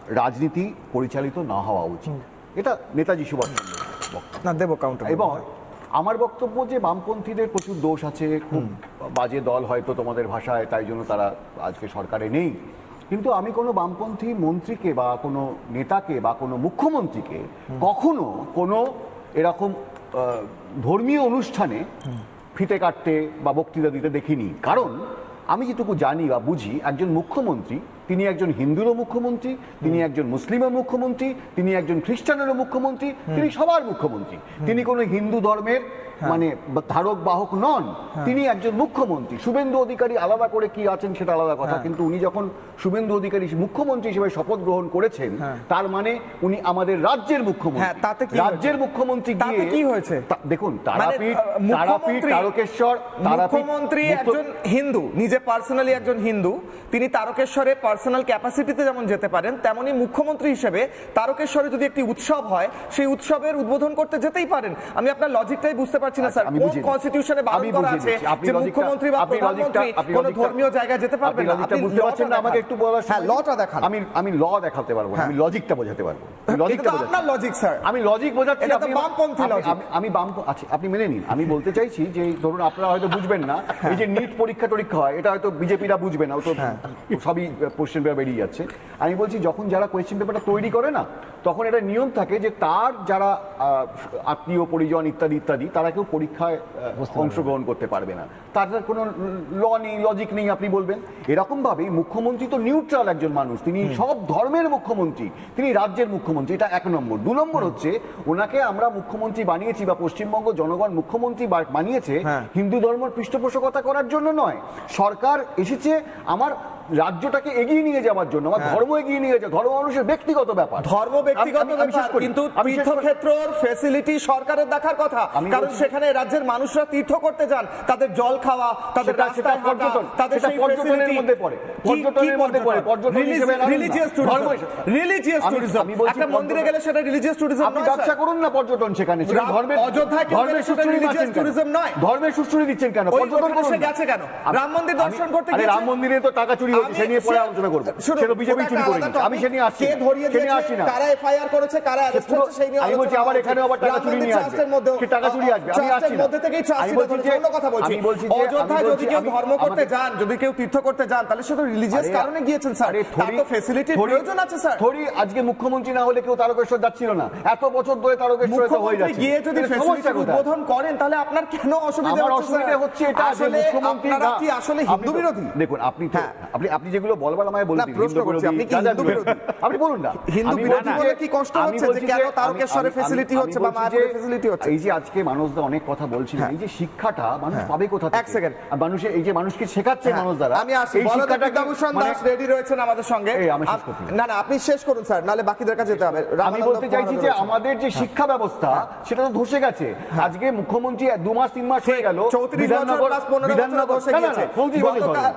S7: রাজনীতি পরিচালিত না হওয়া উচিত। এটা নেতাজি সুভাষচন্দ্র বক্তব্য।
S2: না, দেবো কাউন্টার।
S7: এবং আমার বক্তব্য যে বামপন্থীদের প্রচুর দোষ আছে, খুব বাজে দল হয়তো তোমাদের ভাষায়, তাই জন্য তারা আজকে সরকারে নেই। কিন্তু আমি কোনো বামপন্থী মন্ত্রীকে বা কোনো নেতাকে বা কোনো মুখ্যমন্ত্রীকে কখনো কোনো এরকম ধর্মীয় অনুষ্ঠানে ফিতে কাটতে বা বক্তৃতা দিতে দেখিনি। কারণ আমি যেটুকু জানি বা বুঝি, একজন মুখ্যমন্ত্রী, তিনি একজন হিন্দুরও মুখ্যমন্ত্রী, তিনি একজন মুসলিমের মুখ্যমন্ত্রী, তিনি একজন খ্রিস্টানেরও মুখ্যমন্ত্রী, তিনি সবার মুখ্যমন্ত্রী। তিনি কোনো হিন্দু ধর্মের মানে ধারক বাহক নন, তিনি একজন মুখ্যমন্ত্রী। শুভেন্দু অধিকারী আলাদা করে কি আছেন সেটা আলাদা কথা, কিন্তু উনি যখন শুভেন্দু অধিকারী মুখ্যমন্ত্রী হিসেবে শপথ গ্রহণ করেছেন, তার মানে উনি আমাদের রাজ্যের মুখ্যমন্ত্রী।
S2: হ্যাঁ, তাতে কি
S7: রাজ্যের মুখ্যমন্ত্রী
S2: তাতে কি হয়েছে?
S7: দেখুন,
S2: মানে,
S7: তারাপীঠ, তারকেশ্বর,
S2: মুখ্যমন্ত্রী একজন হিন্দু, নিজে পার্সোনালি একজন হিন্দু, তিনি তারকেশ্বরে পার্সোনাল ক্যাপাসিটিতে যেমন যেতে পারেন, তেমনি মুখ্যমন্ত্রী হিসেবে তারকেশ্বরে যদি একটি উৎসব হয়, সেই উৎসবের উদ্বোধন করতে যেতেই পারেন। আমি আপনার লজিকটাই বুঝতে পারছি না স্যার,
S7: আমি
S2: কোন
S7: বুঝিয়ে দিচ্ছি।
S2: কনস্টিটিউশনে বারণ
S7: আমি
S2: করা
S7: বুঝিয়ে
S2: আছে
S7: দিচ্ছি। আপনি
S2: যে
S7: লজিকটা-
S2: মুখ্যমন্ত্রী বা
S7: আপনি
S2: প্রধানমন্ত্রী
S7: লজিকটা- আপনি
S2: কোনো
S7: লজিকটা-
S2: ধর্মীয় জায়গায় যেতে
S7: আপনি
S2: পারবেন না?
S7: লজিকটা
S2: আপনি
S7: বুঝতে
S2: লটা
S7: পারছেন না,
S2: দেখান।
S7: আমাকে একটু বলার
S2: হ্যাঁ,
S7: সময়
S2: লটা দেখান।
S7: আমি ল দেখাতে পারবো না, আমি লজিকটা বোঝাতে পারবো।
S2: এটা
S7: লজিকটা
S2: তো আপনার লজিক স্যার।
S7: আমি লজিক বোঝাচ্ছি,
S2: এটা তো
S7: আপনি-
S2: বামপন্থী
S7: আপনি-
S2: লজিক।
S7: আমি আচ্ছা আপনি মেনে নিন। আমি বলতে চাইছি যে ধরুন আপনারা হয়তো বুঝবেন না, এই যে নিট পরীক্ষা টরীক্ষা হয় এটা হয়তো বিজেপিরা বুঝবে না, ও তো সবই কোশ্চেন পেপার বেরিয়ে যাচ্ছে। আমি বলছি যখন যারা কোশ্চেন পেপারটা তৈরি করে না, তখন এটা নিয়ম থাকে যে তার যারা আত্মীয় পরিজন ইত্যাদি ইত্যাদি তারা কেউ পরীক্ষায় অংশগ্রহণ করতে পারবে না। তার কোনো ল নেই, লজিক নেই আপনি বলবেন। এরকম ভাবেই মুখ্যমন্ত্রী তো নিউট্রাল একজন মানুষ, তিনি সব ধর্মের মুখ্যমন্ত্রী, তিনি রাজ্যের মুখ্যমন্ত্রী, এটা 1 নম্বর। 2 নম্বর হচ্ছে ওনাকে আমরা মুখ্যমন্ত্রী বানিয়েছি বা পশ্চিমবঙ্গ জনগণ মুখ্যমন্ত্রী বানিয়েছে হিন্দু ধর্মের পৃষ্ঠপোষকতা করার জন্য নয়। সরকার এসেছে আমার রাজ্যটাকে এগিয়ে নিয়ে যাওয়ার জন্য, আমার ধর্ম এগিয়ে নিয়ে যাওয়া, ধর্ম মানুষের ব্যক্তিগত ব্যাপার,
S2: ধর্ম ব্যক্তিগত ব্যাপার, কিন্তু তীর্থক্ষেত্রের ফ্যাসিলিটি সরকারের দেখার কথা, কারণ সেখানে রাজ্যের মানুষরা তীর্থ করতে যান, তাদের জল খাওয়া, তাদের রাস্তায় হাঁটা, তাদের সেই
S7: পর্যটনের মধ্যে পড়ে, পর্যটনের মধ্যে পড়ে, পর্যটন হিসেবে
S2: রিলিজিয়াস টুরিজম। একটা মন্দিরে গেলে সেটা রিলিজিয়াস টুরিজম
S7: আপনি
S2: নয়
S7: ব্যবসা
S2: স্যার।
S7: করুন না, পর্যটন সেখানে ধর্মের
S2: অযোধ্যায় কেউ গেলে
S7: ধর্মের
S2: সেটা
S7: সুশ্রী
S2: religious
S7: দিচ্ছেন কেন?
S2: tourism নয়।
S7: ধর্মের সুশ্রী দিচ্ছেন কেন?
S2: ওই
S7: পর্যটন
S2: ওখানে
S7: করুন
S2: সে
S7: না।
S2: গেছে কেন? রাম মন্দির দর্শন করতে
S7: আরে
S2: গেছে।
S7: রাম মন্দিরে তো টাকা চুরি হয়েছে, সে নিয়ে পরে আলোচনা করবো। সেটা বিজেপি চুরি করে নিয়েছে, আমি সে নিয়ে আসছি
S2: কে
S7: না।
S2: ধরিয়ে
S7: সে নিয়ে
S2: দিয়েছে,
S7: আসছি না।
S2: কারা এফআইআর করেছে, কারা অ্যারেস্ট
S7: পুরো-
S2: হয়েছে সেই নিয়ে
S7: আমি বলছি
S2: আলোচনা
S7: আবার
S2: হচ্ছে।
S7: এখানে আবার টাকা
S2: রাম
S7: চুরি
S2: মন্দির
S7: নিয়ে আসবে।
S2: ট্রাস্টের মধ্যেও
S7: সে টাকা চুরি আসবে, আমি আসছি
S2: ট্রাস্টের
S7: না।
S2: মধ্যে থেকেই
S7: আমি
S2: ট্রাস্টিরা
S7: বলছি
S2: ধরেছে।
S7: যে-
S2: অন্য কথা বলছি,
S7: আমি বলছি যে-
S2: অযোধ্যায়
S7: আমি
S2: যদি
S7: বলছি-
S2: কেউ
S7: আমি-
S2: ধর্ম করতে
S7: আমাকে-
S2: যান, যদি কেউ তীর্থ করতে যান, তাহলে সে তো রিলিজিয়াস
S7: আরে-
S2: কারণে গিয়েছেন স্যার।
S7: আরে
S2: তার তো ফ্যাসিলিটির প্রয়োজন আছে স্যার।
S7: থরি আজকে মুখ্যমন্ত্রী না হলে কেউ তারকেশ্বর যাচ্ছিল না, এত বছর ধরে তারকেশ্বরে তো হয়ে
S2: মুখ্যমন্ত্রী
S7: যাচ্ছে।
S2: গিয়ে যদি
S7: এর সমস্যা
S2: ফ্যাসিলিটির
S7: কোথায়?
S2: উদ্বোধন করেন, তাহলে আপনার কেন অসুবিধা
S7: আমার
S2: হচ্ছে
S7: অসুবিধা
S2: স্যার?
S7: হচ্ছে এটা যে
S2: আসলে
S7: মুখ্যমন্ত্রী
S2: আপনারা
S7: না-
S2: কি আসলে
S7: আপনি
S2: হিন্দু
S7: তো-
S2: বিরোধী?
S7: দেখুন আপনি তো
S2: হ্যাঁ।
S7: আপনি যেগুলো বলবার আমায় বলে
S2: না,
S7: দিন,
S2: প্রশ্ন
S7: হিন্দু
S2: করছি,
S7: বিরোধী,
S2: আপনি কি
S7: যা যা
S2: হিন্দু
S7: বিরোধী।
S2: বিরোধী?
S7: আপনি বলুন না।
S2: হিন্দু
S7: আমি
S2: বিরোধী
S7: বলছি
S2: বলে
S7: যে-
S2: কি কষ্ট
S7: আমি
S2: হচ্ছে যে
S7: বলছি
S2: কেন
S7: যে-
S2: তারকেশ্বরে
S7: আমি-
S2: ফ্যাসিলিটি
S7: আমি
S2: হচ্ছে বা
S7: বলছি
S2: মায়াপুরে
S7: যে
S2: ফ্যাসিলিটি হচ্ছে?
S7: এই যে আজকে মানুষদা অনেক কথা বলছিলেন, এই যে শিক্ষাটা মানুষ পাবে কোথা থেকে?
S2: এক সেকেন্ড।
S7: আর মানুষের এই যে মানুষকে শেখাচ্ছে মানুষ দ্বারা,
S2: আমি আসি,
S7: এই
S2: বলদেব
S7: শিক্ষাটা
S2: বিদ্যাভূষণ দাস রেডি রয়েছেন আমাদের সঙ্গে।
S7: এই, আমি শেষ করতে দিন।
S2: না না, আপনি শেষ করুন স্যার, নাহলে বাকিদের কাছে যেতে হবে।
S7: আমি
S2: রামানন্দ
S7: বলতে চাইছি যে
S2: রয়েছেন।
S7: আমাদের যে শিক্ষা ব্যবস্থা সেটা তো ধসে গেছে। আজকে মুখ্যমন্ত্রী 2 মাস 3 মাস হয়ে গেল
S2: 34 বছর প্লাস 15 বছর বসে গিয়েছে।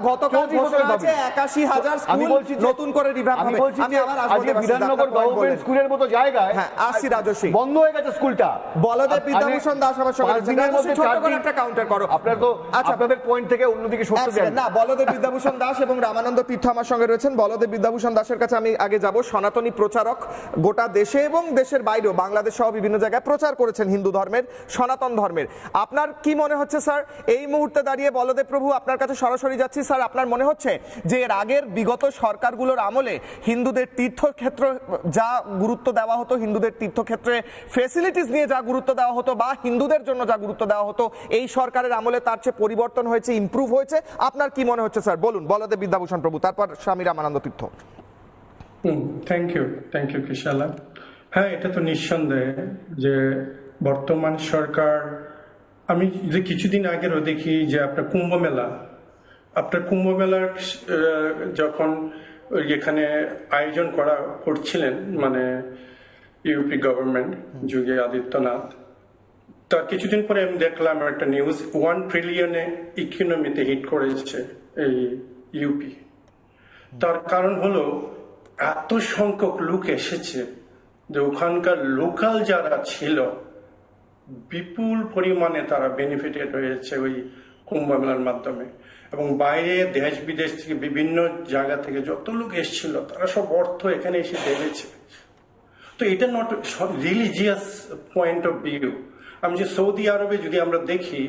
S2: গতকাল ঘোষণা হয়েছে 81,000
S7: আমি
S2: স্কুল
S7: বলছি
S2: নতুন করে রিভ্যাম্প
S7: আমি
S2: হবে।
S7: বলছি
S2: আমি
S7: যে
S2: আবার আসবো
S7: আজকে
S2: দেবাশিস,
S7: বিধাননগর
S2: আপনার point
S7: গভর্নমেন্ট
S2: বললেন।
S7: স্কুলের মতো জায়গায়
S2: হ্যাঁ, আসছি রাজস্বী।
S7: বন্ধ হয়ে গেছে স্কুলটা।
S2: বলদেব বিদ্যাভূষণ দাস আমার সঙ্গে
S7: 5
S2: রয়েছেন।
S7: দিনের মধ্যে
S2: রাজস্বী, ছোট
S7: 4
S2: করে
S7: দিন
S2: একটা কাউন্টার করো।
S7: আপনারা তো
S2: আচ্ছা।
S7: আপনাদের পয়েন্ট থেকে অন্যদিকে সরতে
S2: এক সেকেন্ড,
S7: যান
S2: না, বলদেব বিদ্যাভূষণ দাস এবং রামানন্দ তীর্থ আমার সঙ্গে রয়েছেন। বলদেব বিদ্যাভূষণ দাসের কাছে আমি আগে যাব। সনাতনী প্রচারক, গোটা দেশে এবং দেশের বাইরেও, বাংলাদেশ সহ বিভিন্ন জায়গায় প্রচার করেছেন হিন্দু ধর্মের, সনাতন ধর্মের। আপনার কি মনে হচ্ছে স্যার এই মুহূর্তে দাঁড়িয়ে? বলদেব প্রভু, আপনার কাছে সরাসরি যাচ্ছি স্যার। আপনার মনে হচ্ছে যে এর আগের বিগত সরকারগুলোর আমলে হিন্দুদের তীর্থক্ষেত্র যা গুরুত্ব দেওয়া হতো, হিন্দুদের তীর্থক্ষেত্রে ফেসিলিটিস নিয়ে যা গুরুত্ব দেওয়া হতো বা হিন্দুদের জন্য যা গুরুত্ব দেওয়া হতো, এই সরকারের আমলে তার চেয়ে পরিবর্তন হয়েছে, ইমপ্রুভ হয়েছে? আপনার কি মনে হচ্ছে স্যার? বলুন বলদেব বিদ্যাভূষণ প্রভু, তারপর স্বামী রামানন্দ তীর্থ।
S8: Thank you Kishala. হ্যাঁ, এটা তো নিঃসন্দেহে যে বর্তমান সরকার, আমি যে কিছুদিন আগেরও দেখি যে আপনার কুম্ভ মেলার যখন এখানে আয়োজন করছিলেন মানে ইউপি গভর্নমেন্ট যোগী আদিত্যনাথ, তার কিছুদিন পরে আমি দেখলাম একটা নিউজ, 1 ট্রিলিয়নে ইকোনমিতে হিট করেছে এই ইউপি। তার কারণ হলো এত সংখ্যক লোক এসেছে যে ওখানকার লোকাল যারা ছিল বিপুল পরিমাণে তারা বেনিফিটেড হয়েছে ওই কুম্ভ মেলার মাধ্যমে। এবং বাইরে দেশ বিদেশ থেকে বিভিন্ন জায়গা থেকে যত লোক এসেছিল তারা সব অর্থ এখানে এসে ঢেলেছে। তো এটা not religious point of view. আমি যে সৌদি আরবে যদি আমরা দেখি,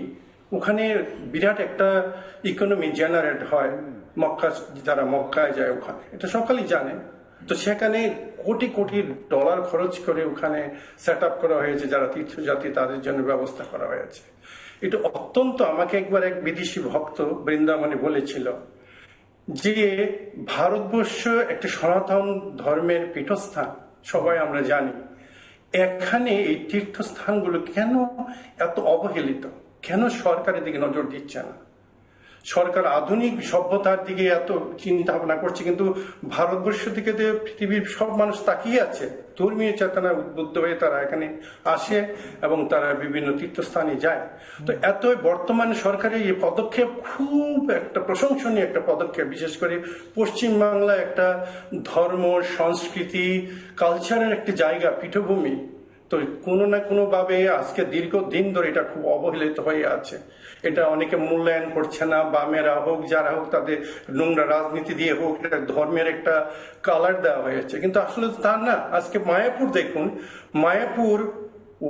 S8: ওখানে বিরাট একটা ইকোনমি জেনারেট হয় মক্কা, যারা মক্কায় যায় ওখানে, এটা সকালেই জানে। তো সেখানে কোটি কোটি ডলার খরচ করে ওখানে সেট আপ করা হয়েছে, যারা তীর্থযাত্রী তাদের জন্য ব্যবস্থা করা হয়েছে। এটা অত্যন্ত, আমাকে একবার এক বিদেশি ভক্ত বৃন্দাবনে বলেছিল যে ভারতবর্ষ একটা সনাতন ধর্মের পীঠস্থান, সবাই আমরা জানি, এখানে এই তীর্থস্থানগুলো কেন এত অবহেলিত, কেন সরকারের দিকে নজর দিচ্ছে না? সরকার আধুনিক সভ্যতার দিকে এত চিন্তা ভাবনা করছে, কিন্তু ভারতবর্ষ থেকে পৃথিবীর সব মানুষ তাকিয়ে আছে, ধর্মীয় চেতনা উদ্বুদ্ধ হয়ে তারা এখানে আসে এবং তারা বিভিন্ন তীর্থস্থানে যায়। তো এত বর্তমান সরকারের এই পদক্ষেপ খুব একটা প্রশংসনীয় একটা পদক্ষেপ, বিশেষ করে পশ্চিমবাংলা একটা ধর্ম, সংস্কৃতি, কালচারের একটা জায়গা, পীঠভূমি, তো কোনো না কোনো ভাবে আজকে দীর্ঘদিন ধরে এটা খুব অবহেলিত হয়ে আছে। এটা অনেকে মূল্যায়ন করছে না, বামেরা হোক যারা হোক, তাদের নোংরা রাজনীতি দিয়ে হোক, এটা ধর্মের একটা কালার দেওয়া হয়েছে, কিন্তু আসলে তো তা না। আজকে মায়াপুর দেখুন, মায়াপুর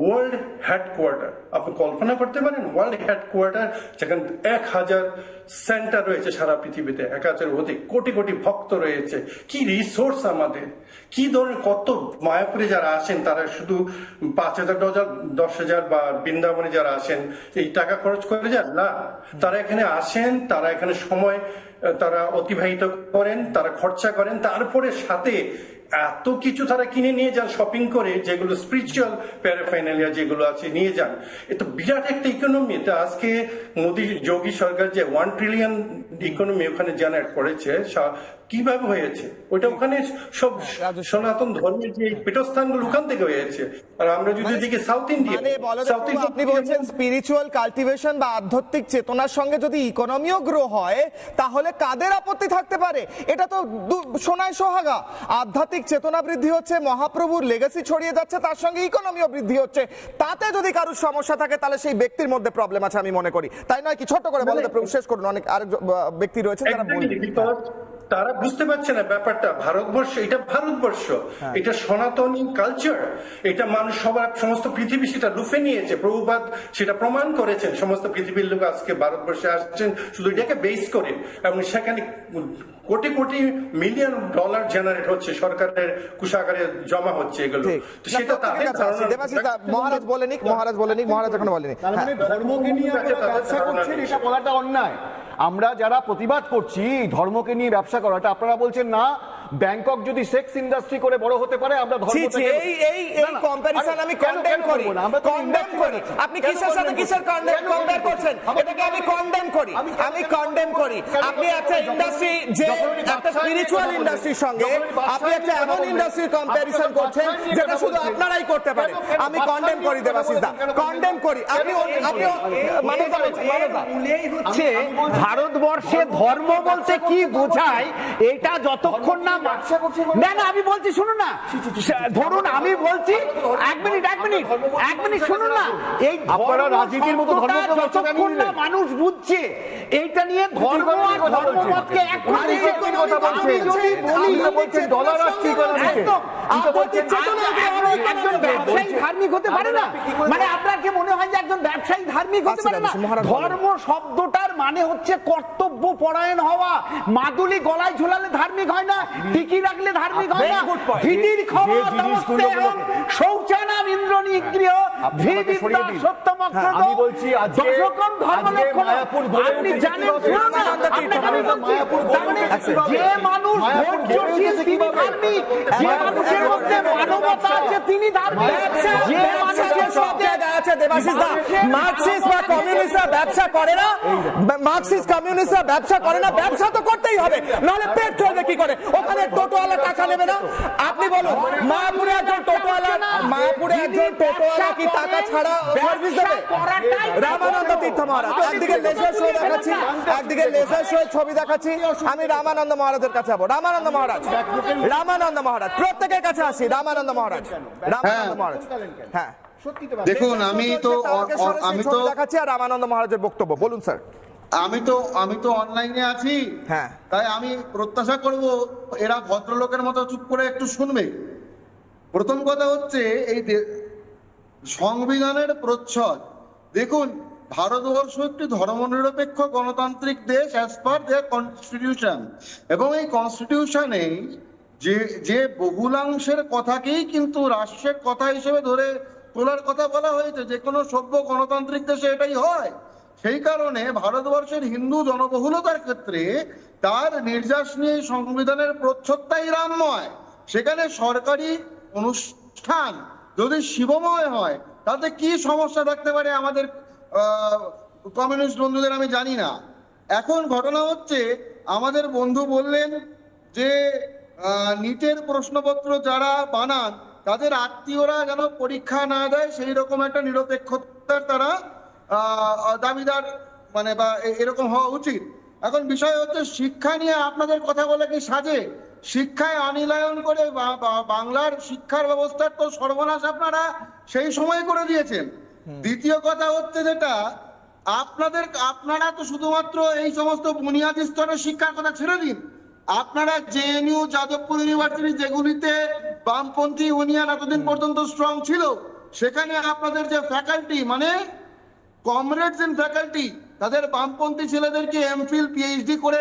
S8: ওয়ার্ল্ড হেডকোয়ার্টার, আপনি কল্পনা করতে পারেন ওয়ার্ল্ড হেডকোয়ার্টার, যেখানে 1000 সেন্টার রয়েছে সারা পৃথিবীতে, 1000 অধিক কোটি কোটি ভক্ত রয়েছে। কি রিসোর্স আমাদের, কি ধরনের, কত মায়াপুরে যারা আসেন তারা শুধু 5000 10,000 বা বৃন্দাবনে যারা আসেন এই টাকা খরচ করে যান না, তারা এখানে আসেন, তারা এখানে সময় তারা অতিবাহিত করেন, তারা খরচা করেন, তারপরে সাথে এত কিছু তারা কিনে নিয়ে যান শপিং করে, যেগুলো স্পিরিচুয়াল প্যারাফাইনালিয়া যেগুলো আছে নিয়ে যান। এটা বিরাট একটা ইকোনমি। তা আজকে মোদী যোগী সরকার যে 1 ট্রিলিয়ন ইকোনমি ওখানে জেনারেট করেছে, কিভাবে হয়েছে? ওইটা ওখানে সব সনাতন ধর্মের যে পীঠস্থানগুলো ওখান থেকে হয়েছে। আর আমরা যদি দেখি সাউথ ইন্ডিয়া,
S2: আপনি বলছেন স্পিরিচুয়াল কাল্টিভেশন বা আধ্যাত্মিক চেতনার সঙ্গে যদি ইকোনমিও গ্রো হয়, তাহলে কাদের আপত্তি থাকতে পারে? এটা তো সোনায় সোহাগা। আধ্যাত্মিক চেতনা বৃদ্ধি হচ্ছে, মহাপ্রভুর লেগেসি ছড়িয়ে যাচ্ছে, তার সঙ্গে ইকোনমিও বৃদ্ধি হচ্ছে। তাতে যদি কারোর সমস্যা থাকে তাহলে সেই ব্যক্তির মধ্যে প্রবলেম আছে আমি মনে করি, তাই নয় কি? ছোট করে বলতে শেষ করুন, অনেক আরেক ব্যক্তি রয়েছে যারা বলবেন।
S8: তারা বুঝতে পারছে না ব্যাপারটা। ভারতবর্ষ, এটা ভারতবর্ষ, এটা সনাতনী কালচার, এটা মানুষ সবার সমস্ত পৃথিবী সেটা লুফে নিয়েছে। প্রভুপাদ সেটা প্রমাণ করেছেন। সমস্ত পৃথিবীর লোক আজকে ভারতবর্ষে আসছেন শুধু এটাকে বেস করে, এবং সেখানে crore crore million dollar generate হচ্ছে, সরকারের কুশাগারে জমা হচ্ছে এগুলো। তো সেটা
S2: মহারাজ বলেনি, মহারাজ এখনো বলেনি।
S7: ধর্মকে নিয়ে ব্যবসা করছেন এটা বলাটা অন্যায়। আমরা যারা প্রতিবাদ করছি ধর্মকে নিয়ে ব্যবসা করাটা, আপনারা বলছেন না ব্যাংকক যদি সেক্স ইন্ডাস্ট্রি করে বড় হতে পারে, আমরা ধর্ম থেকে
S2: এই কম্পারিজন আমি কন্ডেম করি। আপনি কিসের সাথে কিসের কম্পেয়ার করছেন? এটাকে আমি কন্ডেম করি। আপনি একটা ইন্ডাস্ট্রি, যে একটা স্পিরিচুয়াল ইন্ডাস্ট্রির সঙ্গে আপনি একটা এমন ইন্ডাস্ট্রির কম্পারিজন করছেন যেটা শুধু আপনারাই করতে পারেন। আমি কন্ডেম করি দেবাশিস দা, কন্ডেম করি। আপনি
S3: হচ্ছে ভারতবর্ষে ধর্ম বলতে কি বোঝায় এটা যতক্ষণ না আমি বলছি, শুনুন না, ধরুন আমি বলছি, এক মিনিট শুনুন না, এই রাজনীতির মতো যতক্ষণ না মানুষ বুঝছে এইটা নিয়ে ধর্ম আর ধর্মমতকে এক করে একজন ব্যবসায়ী ধার্মিক হতে পারে না? মানে আপনার কি মনে হয় যে একজন ব্যবসায়ী ধার্মিক হতে পারে না? ধর্ম শব্দটার মানে হচ্ছে কর্তব্য পরায়ণ হওয়া। মাদুলি গলায় ঝোলালে ধার্মিক হয় না, টিকি রাখলে ধার্মিক হয় না। ধীতির খবর নমস্তেহম শৌচানাম ইন্দ্র নিগৃহ ধীবিদ্যা সত্যমক্রদ।
S7: আমি বলছি আজকে
S3: দশকম ধর্ম লক্ষণ আপনি জানেন, যে মানুষ ধৈর্যশীল তিনি ধার্মিক, যে মানুষের মধ্যে মানবতা আছে তিনি ধার্মিক। যে মানুষের সব জায়গায় আছে দেবাশিসদা, মার্কসিস্ট বা কমিউনিস্টরা ব্যবসা করে না, ব্যবসা তো করতেই হবে, নাহলে পেট চলবে কি করে? ওখানে টোটোওয়ালা টাকা নেবে না? আপনি বলুন, মায়াপুরে একজন টোটোওয়ালা কি টাকা ছাড়া সার্ভিস দেবে? রামানন্দ তীর্থ মহারাজ, একদিকে লেজার শো ছবি দেখাচ্ছি, আমি রামানন্দ মহারাজের কাছে যাবো। রামানন্দ মহারাজ প্রত্যেকের কাছে আসি। রামানন্দ মহারাজ, হ্যাঁ
S9: দেখুন, আমি তো
S2: দেখাচ্ছি আর রামানন্দ মহারাজের বক্তব্য বলুন স্যার।
S9: আমি তো অনলাইনে আছি,
S2: হ্যাঁ,
S9: তাই আমি প্রত্যাশা করব এরা ভদ্রলোকের মতো চুপ করে একটু শুনবে। প্রথম কথা হচ্ছে এই সংবিধানের প্রচ্ছদ দেখুন। ভারতবর্ষ একটি ধর্মনিরপেক্ষ গণতান্ত্রিক দেশ অ্যাজ পার দেয়ার কনস্টিটিউশন, এবং এই কনস্টিটিউশনে যে বহুলাংশের কথাকেই কিন্তু রাষ্ট্রের কথা হিসেবে ধরে তোলার কথা বলা হয়েছে। যে কোনো সভ্য গণতান্ত্রিক দেশে এটাই হয়। সেই কারণে ভারতবর্ষের হিন্দু জনবহুলতার ক্ষেত্রে তার নির্যাস নিয়ে সংবিধানের প্রচ্ছদটাই রামময়। সেখানে সরকারি অনুষ্ঠান যদি শিবময় হয় তাতে কি সমস্যা থাকতে পারে আমাদের কমিউনিস্ট বন্ধুদের আমি জানি না। এখন ঘটনা হচ্ছে, আমাদের বন্ধু বললেন যে নিটের প্রশ্নপত্র যারা বানান তাদের আত্মীয়রা যেন পরীক্ষা না দেয়, সেই রকম একটা নিরপেক্ষতার তারা দাবিদার, মানে বা এরকম হওয়া উচিত। এখন বিষয় হচ্ছে, শিক্ষা নিয়ে আপনাদের কথা বলে কি সাজে? শিক্ষায় অনিলায়ন করে বাংলার শিক্ষার ব্যবস্থার তো সর্বনাশ আপনারা সেই সময় করে দিয়েছেন। দ্বিতীয় কথা হচ্ছে যেটা আপনারা তো শুধুমাত্র এই সমস্ত বুনিয়াদী স্তরের শিক্ষার কথা ছেড়ে দিন, আপনারা জেএনইউ, যাদবপুর ইউনিভার্সিটি, যেগুলিতে বামপন্থী ইউনিয়ন এতদিন পর্যন্ত স্ট্রং ছিল, সেখানে আপনাদের যে ফ্যাকাল্টি মানে কমরেডস ইন ফ্যাকাল্টি, তাদের বামপন্থী ছেলেদেরকে এমফিল পিএইচডি করে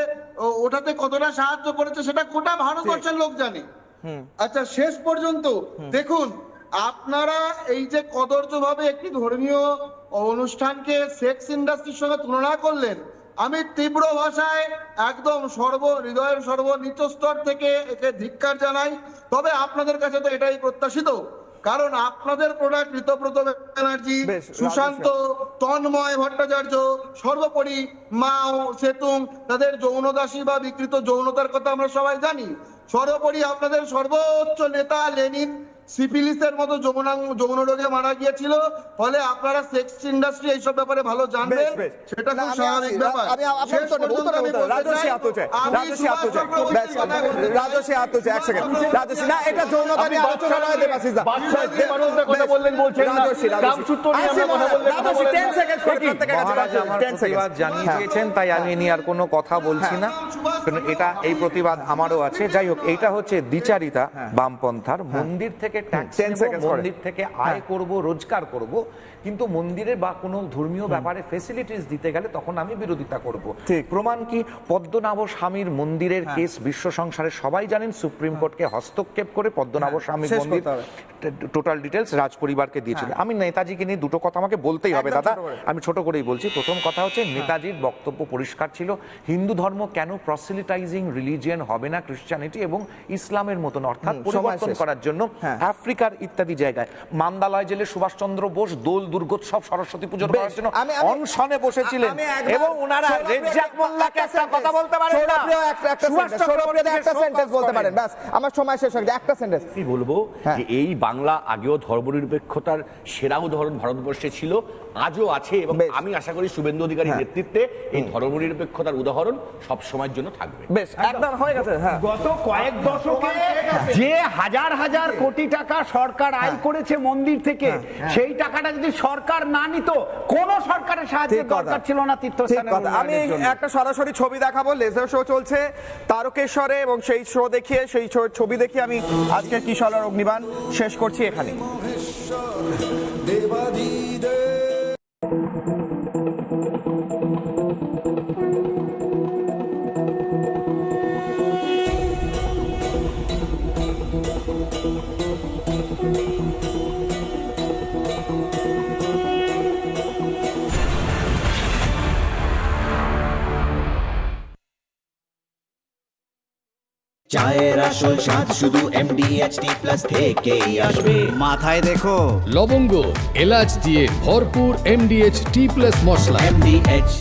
S9: ওটাতে কতটা সাহায্য করেছে সেটা গোটা ভারতবর্ষের লোক জানে। আচ্ছা, শেষ পর্যন্ত দেখুন, আপনারা এই যে কদর্যভাবে একটি ধর্মীয় অনুষ্ঠানকে সেক্স ইন্ডাস্ট্রির সঙ্গে তুলনা করলেন, আমি তীব্র ভাষায় একদম হৃদয়ের সর্বনিম্ন স্তর থেকে একে ধিক্কার জানাই। তবে আপনাদের কাছে তো এটাই প্রত্যাশিত, কারণ আপনাদের প্রোডাক্ট ঋতব্রত ব্যানার্জি, সুশান্ত, তন্ময় ভট্টাচার্য, সর্বোপরি মাও সেতুং, তাদের যৌনদাসী বা বিকৃত যৌনতার কথা আমরা সবাই জানি। সর্বোপরি আপনাদের সর্বোচ্চ নেতা লেনিন সিফিলিসের মতো যৌন রোগে মারা গিয়েছিল, ফলে আপনারা সেক্স ইন্ডাস্ট্রি এইসব ব্যাপারে ভালো জানবেন, সেটা খুব স্বাভাবিক ব্যাপার।
S5: জানিয়ে দিয়েছেন, তাই আমি নিয়ে আর কোনো কথা বলছি না, কারণ এটা এই প্রতিবাদ আমারও আছে। যাই হোক, এইটা হচ্ছে দ্বিচারিতা বামপন্থার। মন্দির থেকে ট্যাক্স নেব, মন্দির থেকে আয় করব, রোজগার করব, কিন্তু মন্দিরে বা কোনো ধর্মীয় ব্যাপারে ফেসিলিটিস দিতে গেলে তখন আমি বিরোধিতা করব। প্রমাণ কি? পদ্মনাভ স্বামীর মন্দিরের কেস বিশ্ব সংসারে সবাই জানেন, সুপ্রিম কোর্টকে হস্তক্ষেপ করে পদ্মনাভ স্বামীর মন্দির টোটাল ডিটেলস রাজ পরিবারকে দিয়েছিল। আমি নেতাজিকে নিয়ে দুটো কথা আমাকে বলতেই হবে দাদা, আমি ছোট করেই বলছি। প্রথম কথা হচ্ছে, নেতাজির বক্তব্য পরিষ্কার ছিল, হিন্দু ধর্ম কেন প্রসিলিটাইজিং রিলিজিয়ন হবে না ক্রিশ্চিয়ানিটি এবং ইসলামের মতন, অর্থাৎ পরিবর্তন করার জন্য আফ্রিকার ইত্যাদি জায়গায়। মান্দালয় জেলে সুভাষচন্দ্র বোস দোল দুর্গোৎসব সরস্বতী পুজোর করার জন্য অনশনে বসেছিলেন এবং ওনারা রেজ্জাক মোল্লাকে একটা কথা বলতে পারেন না,
S2: একটা সেন্টেন্স বলতে পারেন, ব্যাস আমার সময় শেষ হয়ে যায়, একটা সেন্টেন্স
S4: কি বলবো যে এই বাংলা আগেও ধর্মনিরপেক্ষতার সেরা উদাহরণ ভারতবর্ষে ছিল, আজও আছে, এবং আমি আশা করি শুভেন্দু অধিকারীর নেতৃত্বে এই ধর্মনিরপেক্ষতার উদাহরণ সব সময়ের জন্য থাকবে।
S2: বেশ, একদম হয়ে গেছে।
S3: গত কয়েক দশকে যে হাজার হাজার কোটি টাকা সরকার আয় করেছে মন্দির থেকে, সেই টাকাটা যদি সরকার না নিত, কোন সরকারের সাহায্যের দরকার ছিল না তীর্থস্থানের উন্নয়নের
S2: আমি
S3: জন্য।
S2: একটা সরাসরি ছবি দেখাবো, লেজার শো চলছে তারকেশ্বরে, এবং সেই শো দেখিয়ে, সেই ছবি দেখিয়ে আমি আজকের কি সালার অগ্নিবাণ শেষ করছি এখানে।
S10: চায়ের আসল স্বাদ শুধু MDHT+ থেকেই আসবে। মাথায় দেখো
S1: লবঙ্গ এলাচ দিয়ে ভরপুর MDH T+ মশলা।
S10: MDH